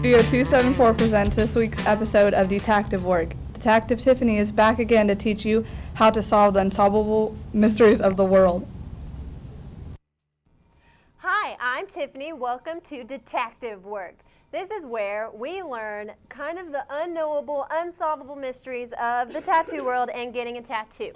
Studio 274 presents this week's episode of DeTATctive Work. Detective Tiffany is back again to teach you how to solve the unsolvable mysteries of the world. Hi, I'm Tiffany. Welcome to DeTATctive Work. This is where we learn kind of the unknowable, unsolvable mysteries of the tattoo world and getting a tattoo.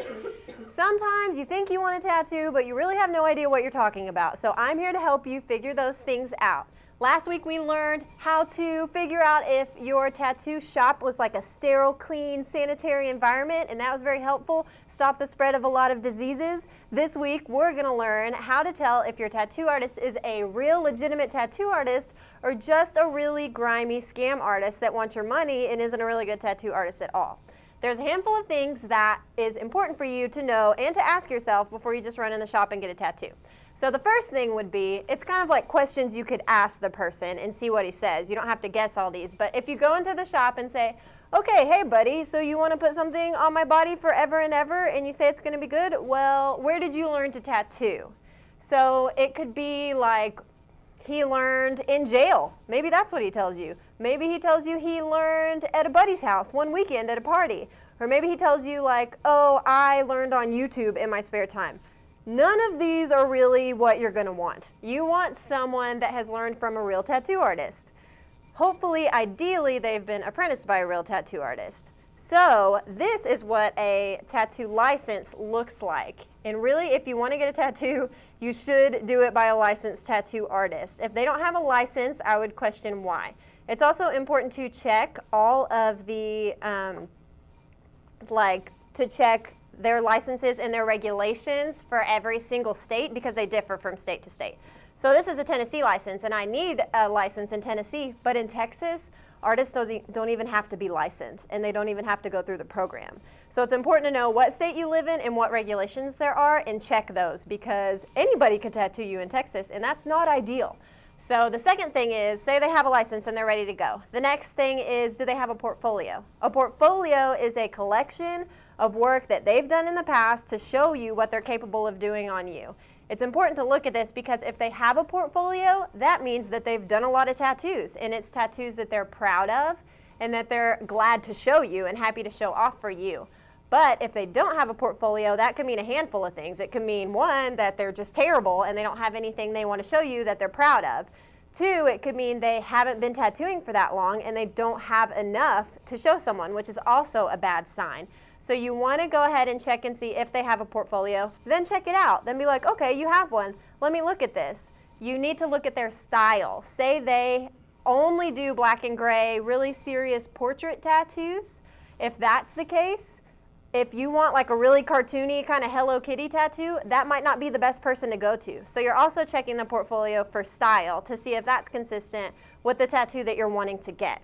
Sometimes you think you want a tattoo, but you really have no idea what you're talking about. So I'm here to help you figure those things out. Last week we learned how to figure out if your tattoo shop was like a sterile, clean, sanitary environment, and that was very helpful. Stop the spread of a lot of diseases. This week we're going to learn how to tell if your tattoo artist is a real, legitimate tattoo artist or just a really grimy scam artist that wants your money and isn't a really good tattoo artist at all. There's a handful of things that is important for you to know and to ask yourself before you just run in the shop and get a tattoo. So the first thing would be, it's kind of like questions you could ask the person and see what he says. You don't have to guess all these, but if you go into the shop and say, okay, hey buddy, so you want to put something on my body forever and ever and you say it's going to be good? Well, where did you learn to tattoo? So it could be like, he learned in jail. Maybe that's what he tells you. Maybe he tells you he learned at a buddy's house one weekend at a party. Or maybe he tells you like, oh, I learned on YouTube in my spare time. None of these are really what you're going to want. You want someone that has learned from a real tattoo artist. Hopefully, ideally, they've been apprenticed by a real tattoo artist. So this is what a tattoo license looks like. And really, if you want to get a tattoo, you should do it by a licensed tattoo artist. If they don't have a license, I would question why. It's also important to check all of the, to check their licenses and their regulations for every single state because they differ from state to state. So this is a Tennessee license, and I need a license in Tennessee, but in Texas, artists don't even have to be licensed, and they don't even have to go through the program. So it's important to know what state you live in and what regulations there are, and check those, because anybody could tattoo you in Texas, and that's not ideal. So the second thing is, say they have a license and they're ready to go. The next thing is, do they have a portfolio? A portfolio is a collection of work that they've done in the past to show you what they're capable of doing on you. It's important to look at this because if they have a portfolio, that means that they've done a lot of tattoos, and it's tattoos that they're proud of and that they're glad to show you and happy to show off for you. But if they don't have a portfolio, that could mean a handful of things. It could mean, one, that they're just terrible and they don't have anything they want to show you that they're proud of. Two, it could mean they haven't been tattooing for that long and they don't have enough to show someone, which is also a bad sign. So you want to go ahead and check and see if they have a portfolio, then check it out. Then be like, okay, you have one. Let me look at this. You need to look at their style. Say they only do black and gray, really serious portrait tattoos. If that's the case, if you want like a really cartoony kind of Hello Kitty tattoo, that might not be the best person to go to. So you're also checking the portfolio for style to see if that's consistent with the tattoo that you're wanting to get.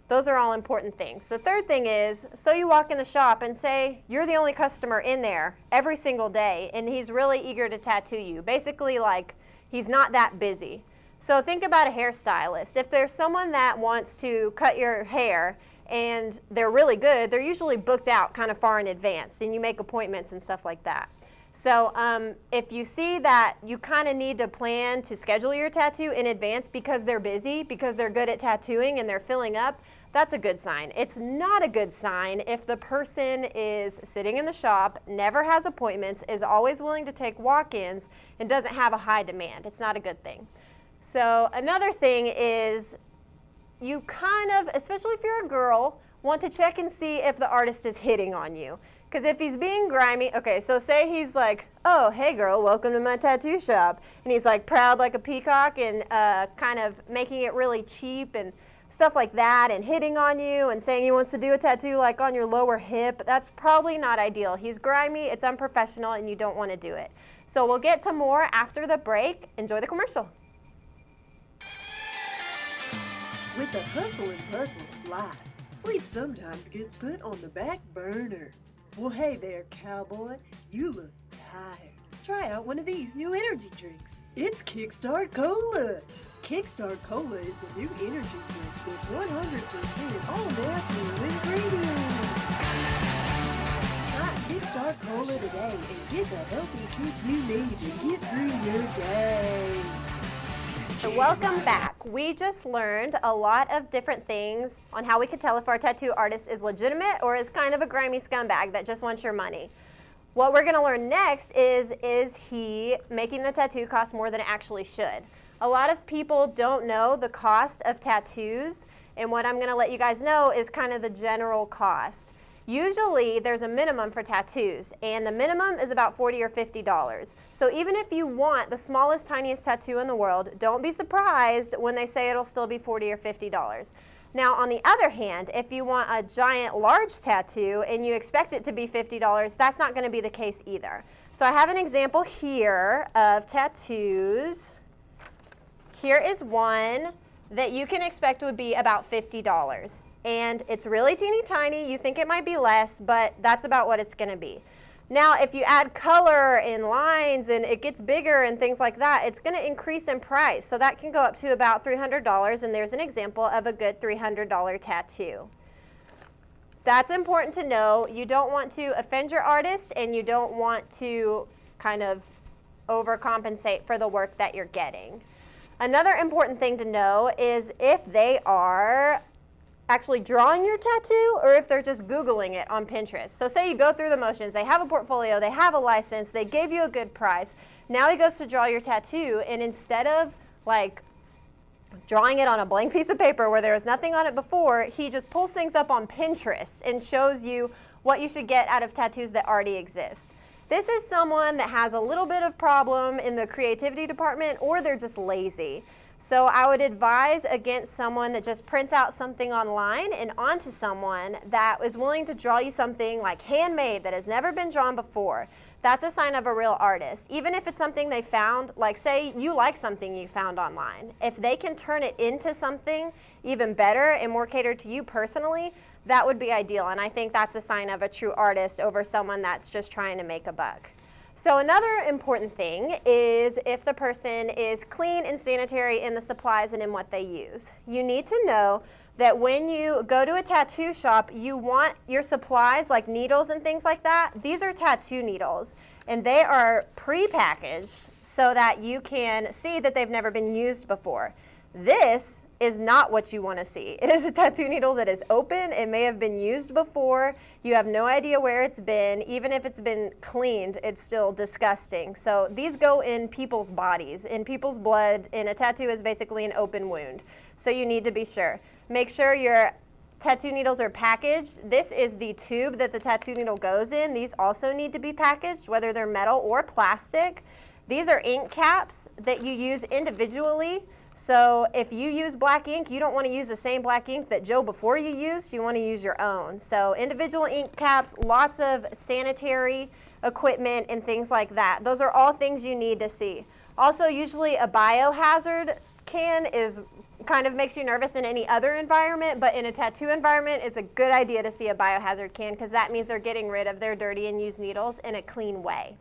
Those are all important things. The third thing is, so you walk in the shop and say you're the only customer in there every single day and he's really eager to tattoo you. Basically like he's not that busy. So think about a hairstylist. If there's someone that wants to cut your hair and they're really good, they're usually booked out kind of far in advance and you make appointments and stuff like that. So if you see that you kind of need to plan to schedule your tattoo in advance because they're busy, because they're good at tattooing and they're filling up, that's a good sign. It's not a good sign if the person is sitting in the shop, never has appointments, is always willing to take walk-ins, and doesn't have a high demand. It's not a good thing. So another thing is you kind of, especially if you're a girl, want to check and see if the artist is hitting on you. Because if he's being grimy, okay, so say he's like, oh, hey girl, welcome to my tattoo shop. And he's like proud like a peacock and kind of making it really cheap and stuff like that and hitting on you and saying he wants to do a tattoo like on your lower hip. That's probably not ideal. He's grimy, it's unprofessional, and you don't want to do it. So we'll get to more after the break. Enjoy the commercial. With the hustle and bustle of life, sleep sometimes gets put on the back burner. Well, hey there, cowboy. You look tired. Try out one of these new energy drinks. It's Kickstart Cola. Kickstart Cola is a new energy drink with 100% all-natural ingredients. Try Kickstart Cola today and get the healthy kick you need to get through your day. So welcome back. Work, we just learned a lot of different things on how we could tell if our tattoo artist is legitimate or is kind of a grimy scumbag that just wants your money. What we're going to learn next is he making the tattoo cost more than it actually should? A lot of people don't know the cost of tattoos, and what I'm going to let you guys know is kind of the general cost. Usually there's a minimum for tattoos, and the minimum is about $40 or $50. So even if you want the smallest, tiniest tattoo in the world, don't be surprised when they say it'll still be $40 or $50. Now, on the other hand, if you want a giant, large tattoo and you expect it to be $50, that's not going to be the case either. So I have an example here of tattoos. Here is one that you can expect would be about $50. And it's really teeny tiny. You think it might be less, but that's about what it's going to be. Now, if you add color and lines and it gets bigger and things like that, it's going to increase in price. So that can go up to about $300, and there's an example of a good $300 tattoo. That's important to know. You don't want to offend your artist, and you don't want to kind of overcompensate for the work that you're getting. Another important thing to know is if they are actually drawing your tattoo or if they're just Googling it on Pinterest. So say you go through the motions, they have a portfolio, they have a license, they gave you a good price. Now he goes to draw your tattoo, and instead of like drawing it on a blank piece of paper where there was nothing on it before, he just pulls things up on Pinterest and shows you what you should get out of tattoos that already exist. This is someone that has a little bit of problem in the creativity department, or they're just lazy. So I would advise against someone that just prints out something online and onto someone that is willing to draw you something like handmade that has never been drawn before. That's a sign of a real artist. Even if it's something they found, like say you like something you found online, if they can turn it into something even better and more catered to you personally, that would be ideal. And I think that's a sign of a true artist over someone that's just trying to make a buck. So another important thing is if the person is clean and sanitary in the supplies and in what they use. You need to know that when you go to a tattoo shop, you want your supplies like needles and things like that. These are tattoo needles, and they are pre-packaged so that you can see that they've never been used before. This is not what you want to see. It is a tattoo needle that is open. It may have been used before. You have no idea where it's been. Even if it's been cleaned, it's still disgusting. So these go in people's bodies, in people's blood, and a tattoo is basically an open wound. So you need to be sure. Make sure your tattoo needles are packaged. This is the tube that the tattoo needle goes in. These also need to be packaged, whether they're metal or plastic. These are ink caps that you use individually. So if you use black ink, you don't want to use the same black ink that Joe before you used. You want to use your own. So individual ink caps, lots of sanitary equipment and things like that. Those are all things you need to see. Also, usually a biohazard can is kind of makes you nervous in any other environment, but in a tattoo environment, it's a good idea to see a biohazard can because that means they're getting rid of their dirty and used needles in a clean way.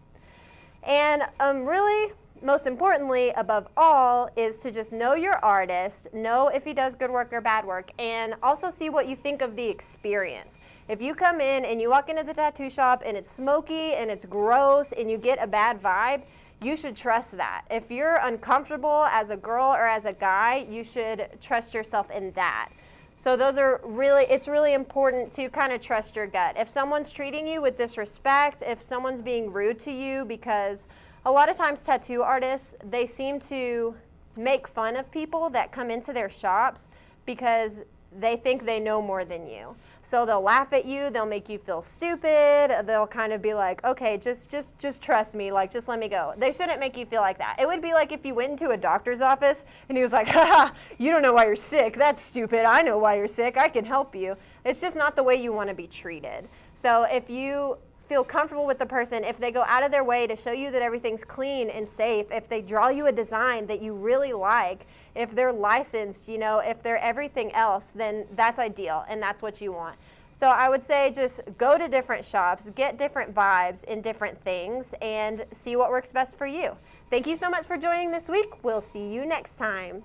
And really, most importantly, above all, is to just know your artist, know if he does good work or bad work, and also see what you think of the experience. If you come in and you walk into the tattoo shop and it's smoky and it's gross and you get a bad vibe, you should trust that. If you're uncomfortable as a girl or as a guy, you should trust yourself in that. So it's really important to kind of trust your gut. If someone's treating you with disrespect, if someone's being rude to you, because a lot of times tattoo artists, they seem to make fun of people that come into their shops because they think they know more than you. So they'll laugh at you, they'll make you feel stupid, they'll kind of be like, okay, just trust me, like just let me go. They shouldn't make you feel like that. It would be like if you went into a doctor's office and he was like, haha, you don't know why you're sick, that's stupid, I know why you're sick, I can help you. It's just not the way you want to be treated. So if you feel comfortable with the person, if they go out of their way to show you that everything's clean and safe, if they draw you a design that you really like, if they're licensed, if they're everything else, then that's ideal and that's what you want. So I would say just go to different shops, get different vibes in different things, and see what works best for you. Thank you so much for joining this week. We'll see you next time.